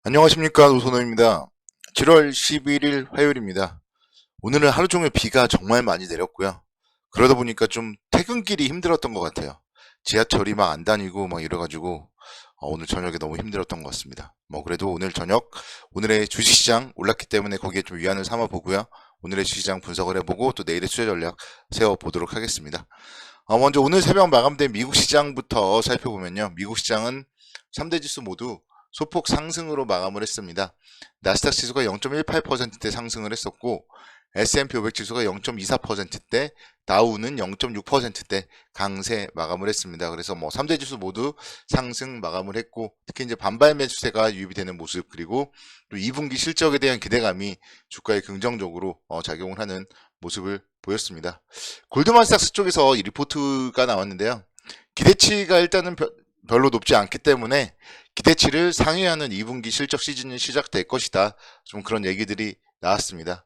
안녕하십니까, 노선호입니다. 7월 11일 화요일입니다. 오늘은 하루 종일 비가 정말 많이 내렸고요. 그러다 보니까 좀 퇴근길이 힘들었던 것 같아요. 지하철이 막 안 다니고 막 이래가지고 오늘 저녁에 너무 힘들었던 것 같습니다. 뭐 그래도 오늘 저녁 오늘의 주식시장 올랐기 때문에 거기에 좀 위안을 삼아 보고요. 오늘의 주식시장 분석을 해보고 또 내일의 투자 전략 세워보도록 하겠습니다. 먼저 오늘 새벽 마감된 미국 시장부터 살펴보면요. 미국 시장은 3대 지수 모두 소폭 상승으로 마감을 했습니다. 나스닥 지수가 0.18%대 상승을 했었고 S&P 500 지수가 0.24%대, 다우는 0.6%대 강세 마감을 했습니다. 그래서 뭐 3대 지수 모두 상승 마감을 했고, 특히 이제 반발 매수세가 유입이 되는 모습, 그리고 또 2분기 실적에 대한 기대감이 주가에 긍정적으로 작용을 하는 모습을 보였습니다. 골드만삭스 쪽에서 이 리포트가 나왔는데요. 기대치가 일단은 별로 높지 않기 때문에 기대치를 상회하는 2분기 실적 시즌이 시작될 것이다. 좀 그런 얘기들이 나왔습니다.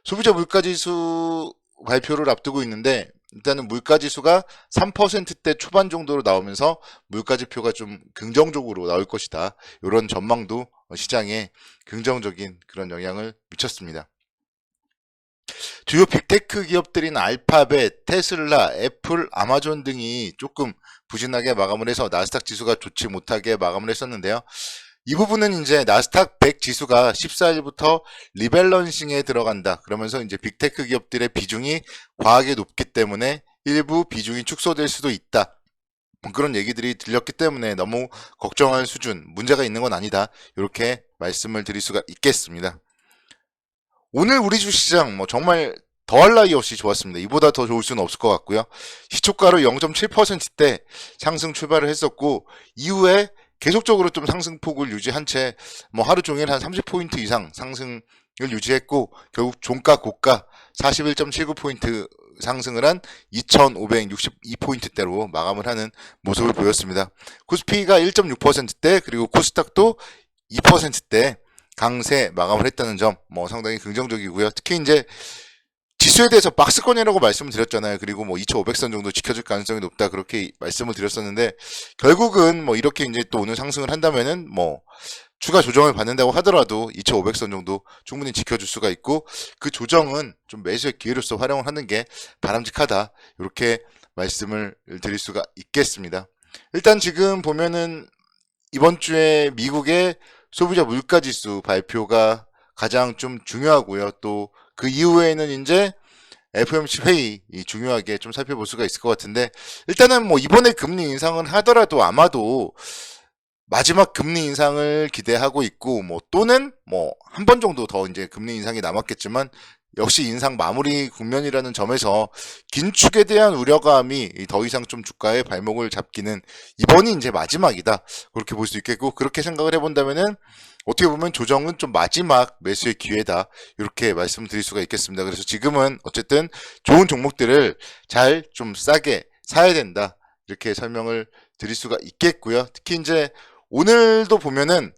소비자 물가지수 발표를 앞두고 있는데 일단은 물가지수가 3%대 초반 정도로 나오면서 물가지표가 좀 긍정적으로 나올 것이다. 이런 전망도 시장에 긍정적인 그런 영향을 미쳤습니다. 주요 빅테크 기업들인 알파벳, 테슬라, 애플, 아마존 등이 조금 부진하게 마감을 해서 나스닥 지수가 좋지 못하게 마감을 했었는데요. 이 부분은 이제 나스닥 100 지수가 14일부터 리밸런싱에 들어간다. 그러면서 이제 빅테크 기업들의 비중이 과하게 높기 때문에 일부 비중이 축소될 수도 있다. 그런 얘기들이 들렸기 때문에 너무 걱정할 수준, 문제가 있는 건 아니다. 이렇게 말씀을 드릴 수가 있겠습니다. 오늘 우리 주시장 뭐 정말 더할 나위 없이 좋았습니다. 이보다 더 좋을 수는 없을 것 같고요. 시초가로 0.7%대 상승 출발을 했었고 이후에 계속적으로 좀 상승폭을 유지한 채 뭐 하루 종일 한 30포인트 이상 상승을 유지했고 결국 종가 고가 41.79포인트 상승을 한 2562포인트대로 마감을 하는 모습을 보였습니다. 코스피가 1.6%대 그리고 코스닥도 2%대 강세 마감을 했다는 점 뭐 상당히 긍정적이고요. 특히 이제 지수에 대해서 박스권이라고 말씀을 드렸잖아요. 그리고 뭐 2500선 정도 지켜줄 가능성이 높다 그렇게 말씀을 드렸었는데 결국은 뭐 이렇게 이제 또 오늘 상승을 한다면은 뭐 추가 조정을 받는다고 하더라도 2500선 정도 충분히 지켜줄 수가 있고 그 조정은 좀 매수의 기회로서 활용을 하는 게 바람직하다 이렇게 말씀을 드릴 수가 있겠습니다. 일단 지금 보면은 이번 주에 미국의 소비자 물가지수 발표가 가장 좀 중요하고요. 또 그 이후에는 이제 FOMC 회의 중요하게 좀 살펴볼 수가 있을 것 같은데 일단은 뭐 이번에 금리 인상을 하더라도 아마도 마지막 금리 인상을 기대하고 있고 뭐 또는 뭐 한 번 정도 더 이제 금리 인상이 남았겠지만 역시 인상 마무리 국면이라는 점에서 긴축에 대한 우려감이 더 이상 좀 주가의 발목을 잡기는 이번이 이제 마지막이다. 그렇게 볼 수 있겠고 그렇게 생각을 해본다면은 어떻게 보면 조정은 좀 마지막 매수의 기회다. 이렇게 말씀드릴 수가 있겠습니다. 그래서 지금은 어쨌든 좋은 종목들을 잘 좀 싸게 사야 된다. 이렇게 설명을 드릴 수가 있겠고요. 특히 이제 오늘도 보면은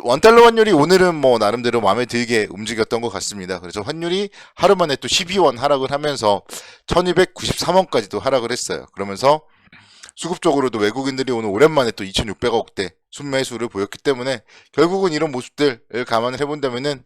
원달러 환율이 오늘은 뭐 나름대로 마음에 들게 움직였던 것 같습니다. 그래서 환율이 하루 만에 또 12원 하락을 하면서 1293원까지도 하락을 했어요. 그러면서 수급적으로도 외국인들이 오늘 오랜만에 또 2600억대 순매수를 보였기 때문에 결국은 이런 모습들을 감안을 해본다면은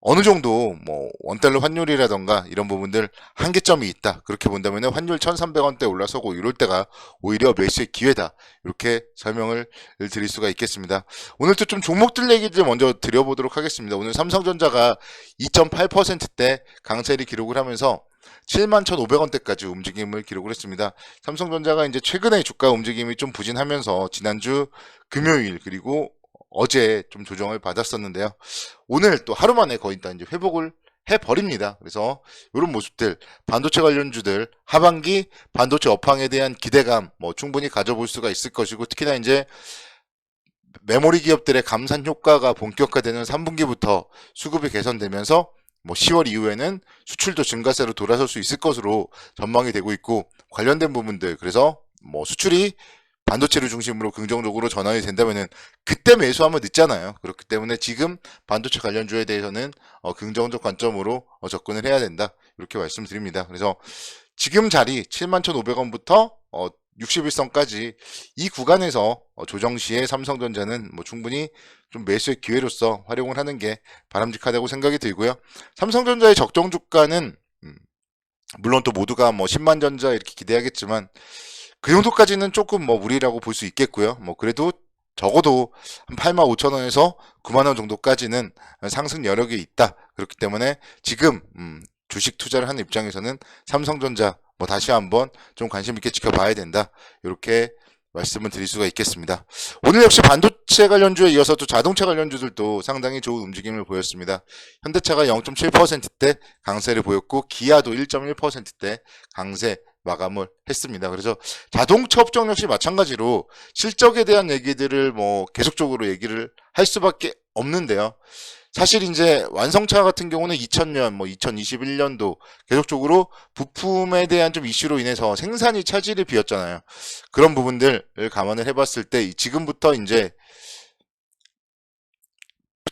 어느 정도 뭐 원달러 환율이라던가 이런 부분들 한계점이 있다. 그렇게 본다면 환율 1300원대 올라서고 이럴 때가 오히려 매수의 기회다. 이렇게 설명을 드릴 수가 있겠습니다. 오늘도 좀 종목들 얘기들 먼저 드려보도록 하겠습니다. 오늘 삼성전자가 2.8%대 강세를 기록을 하면서 71,500원대까지 움직임을 기록을 했습니다. 삼성전자가 이제 최근에 주가 움직임이 좀 부진하면서 지난주 금요일 그리고 어제 좀 조정을 받았었는데요. 오늘 또 하루 만에 거의 다 이제 회복을 해버립니다. 그래서 이런 모습들, 반도체 관련주들, 하반기 반도체 업황에 대한 기대감 뭐 충분히 가져볼 수가 있을 것이고 특히나 이제 메모리 기업들의 감산 효과가 본격화되는 3분기부터 수급이 개선되면서 뭐 10월 이후에는 수출도 증가세로 돌아설 수 있을 것으로 전망이 되고 있고 관련된 부분들 그래서 뭐 수출이 반도체를 중심으로 긍정적으로 전환이 된다면은 그때 매수하면 늦잖아요. 그렇기 때문에 지금 반도체 관련주에 대해서는 긍정적 관점으로 접근을 해야 된다. 이렇게 말씀드립니다. 그래서 지금 자리 71,500원부터 61선까지 이 구간에서 조정 시에 삼성전자는 뭐 충분히 좀 매수의 기회로서 활용을 하는 게 바람직하다고 생각이 들고요. 삼성전자의 적정 주가는 물론 또 모두가 뭐 10만전자 이렇게 기대하겠지만 그 정도까지는 조금 뭐 무리라고 볼 수 있겠고요. 뭐 그래도 적어도 한 8만 5천 원에서 9만 원 정도까지는 상승 여력이 있다. 그렇기 때문에 지금 주식 투자를 하는 입장에서는 삼성전자 뭐 다시 한번 좀 관심 있게 지켜봐야 된다. 이렇게 말씀을 드릴 수가 있겠습니다. 오늘 역시 반도체 관련주에 이어서 또 자동차 관련주들도 상당히 좋은 움직임을 보였습니다. 현대차가 0.7%대 강세를 보였고 기아도 1.1%대 강세 마감을 했습니다. 그래서 자동차 업종 역시 마찬가지로 실적에 대한 얘기들을 뭐 계속적으로 얘기를 할 수밖에 없는데요. 사실 이제 완성차 같은 경우는 2000년, 뭐 2021년도 계속적으로 부품에 대한 좀 이슈로 인해서 생산이 차질이 비었잖아요. 그런 부분들을 감안을 해봤을 때 지금부터 이제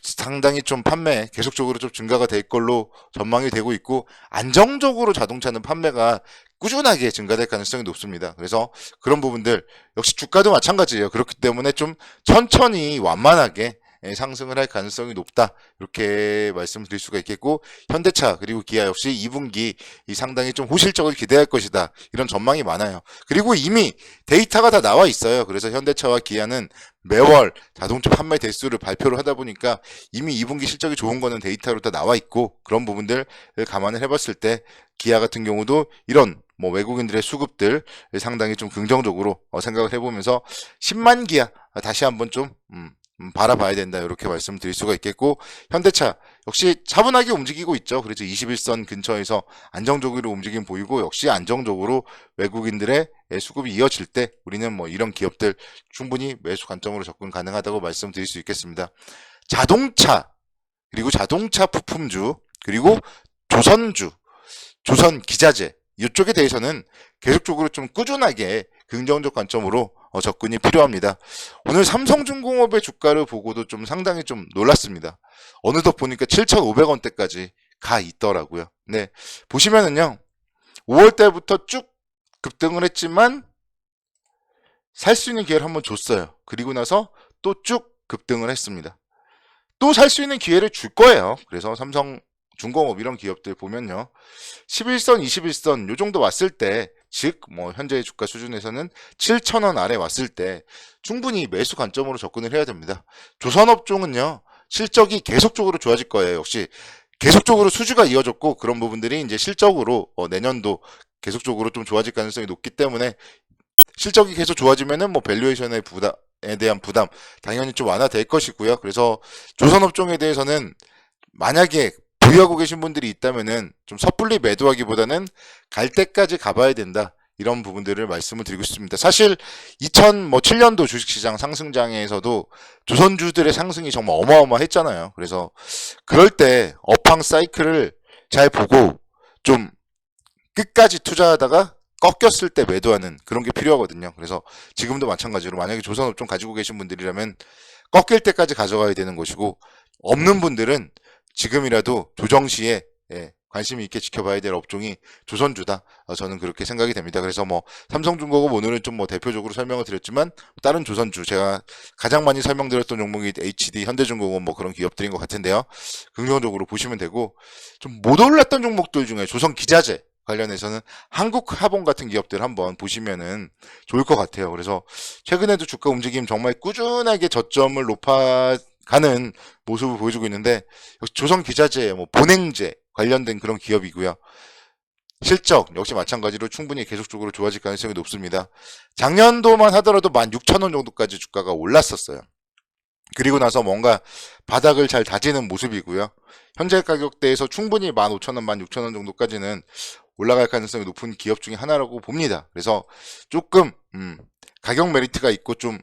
상당히 좀 판매 계속적으로 좀 증가가 될 걸로 전망이 되고 있고 안정적으로 자동차는 판매가 꾸준하게 증가될 가능성이 높습니다. 그래서 그런 부분들 역시 주가도 마찬가지예요. 그렇기 때문에 좀 천천히 완만하게 상승을 할 가능성이 높다. 이렇게 말씀드릴 수가 있겠고 현대차 그리고 기아 역시 2분기 상당히 좀 호실적을 기대할 것이다. 이런 전망이 많아요. 그리고 이미 데이터가 다 나와 있어요. 그래서 현대차와 기아는 매월 자동차 판매 대수를 발표를 하다 보니까 이미 2분기 실적이 좋은 거는 데이터로 다 나와 있고 그런 부분들을 감안을 해봤을 때 기아 같은 경우도 이런 뭐 외국인들의 수급들 상당히 좀 긍정적으로 생각을 해보면서 10만 기아 다시 한번 좀 바라봐야 된다 이렇게 말씀드릴 수가 있겠고 현대차 역시 차분하게 움직이고 있죠. 그래서 21선 근처에서 안정적으로 움직임 보이고 역시 안정적으로 외국인들의 수급이 이어질 때 우리는 뭐 이런 기업들 충분히 매수 관점으로 접근 가능하다고 말씀드릴 수 있겠습니다. 자동차 그리고 자동차 부품주 그리고 조선주 조선 기자재 이쪽에 대해서는 계속적으로 좀 꾸준하게 긍정적 관점으로 접근이 필요합니다. 오늘 삼성중공업의 주가를 보고도 좀 상당히 좀 놀랐습니다. 어느덧 보니까 7,500원대까지 가 있더라고요. 네, 보시면은요 5월 달부터 쭉 급등을 했지만 살 수 있는 기회를 한번 줬어요. 그리고 나서 또 쭉 급등을 했습니다. 또 살 수 있는 기회를 줄 거예요. 그래서 삼성중공업 이런 기업들 보면요 11선, 21선 요 정도 왔을 때 즉 뭐 현재의 주가 수준에서는 7,000원 아래 왔을 때 충분히 매수 관점으로 접근을 해야 됩니다. 조선업종은요 실적이 계속적으로 좋아질 거예요. 역시 계속적으로 수주가 이어졌고 그런 부분들이 이제 실적으로 내년도 계속적으로 좀 좋아질 가능성이 높기 때문에 실적이 계속 좋아지면은 뭐 밸류에이션의 부담에 대한 부담 당연히 좀 완화될 것이고요. 그래서 조선업종에 대해서는 만약에 보유하고 계신 분들이 있다면은 좀 섣불리 매도하기보다는 갈 때까지 가봐야 된다. 이런 부분들을 말씀을 드리고 싶습니다. 사실 2007년도 주식시장 상승장에서도 조선주들의 상승이 정말 어마어마했잖아요. 그래서 그럴 때 업황 사이클을 잘 보고 좀 끝까지 투자하다가 꺾였을 때 매도하는 그런 게 필요하거든요. 그래서 지금도 마찬가지로 만약에 조선업종 가지고 계신 분들이라면 꺾일 때까지 가져가야 되는 것이고 없는 분들은 지금이라도 조정 시에 관심 있게 지켜봐야 될 업종이 조선주다. 저는 그렇게 생각이 됩니다. 그래서 뭐 삼성중공업 오늘은 좀 뭐 대표적으로 설명을 드렸지만 다른 조선주 제가 가장 많이 설명드렸던 종목이 HD, 현대중공업 뭐 그런 기업들인 것 같은데요. 긍정적으로 보시면 되고 좀 못 올랐던 종목들 중에 조선기자재 관련해서는 한국화본 같은 기업들 한번 보시면은 좋을 것 같아요. 그래서 최근에도 주가 움직임 정말 꾸준하게 저점을 높아가는 모습을 보여주고 있는데 역시 조선기자재, 뭐 본행제 관련된 그런 기업이고요. 실적 역시 마찬가지로 충분히 계속적으로 좋아질 가능성이 높습니다. 작년도만 하더라도 16,000원 정도까지 주가가 올랐었어요. 그리고 나서 뭔가 바닥을 잘 다지는 모습이고요. 현재 가격대에서 충분히 15,000원, 16,000원 정도까지는 올라갈 가능성이 높은 기업 중에 하나라고 봅니다. 그래서 조금 가격 메리트가 있고 좀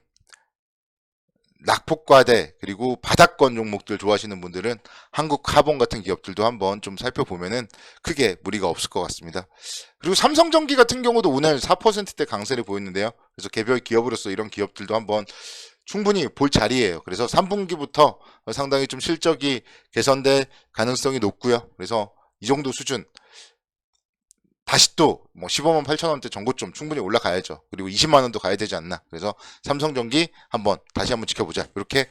낙폭과대 그리고 바닥권 종목들 좋아하시는 분들은 한국카본 같은 기업들도 한번 좀 살펴보면은 크게 무리가 없을 것 같습니다. 그리고 삼성전기 같은 경우도 오늘 4%대 강세를 보였는데요. 그래서 개별 기업으로서 이런 기업들도 한번 충분히 볼 자리예요. 그래서 3분기부터 상당히 좀 실적이 개선될 가능성이 높고요. 그래서 이 정도 수준 다시 또 뭐 15만 8천 원대 전고점 충분히 올라가야죠. 그리고 20만 원도 가야 되지 않나. 그래서 삼성전기 다시 한번 지켜보자. 이렇게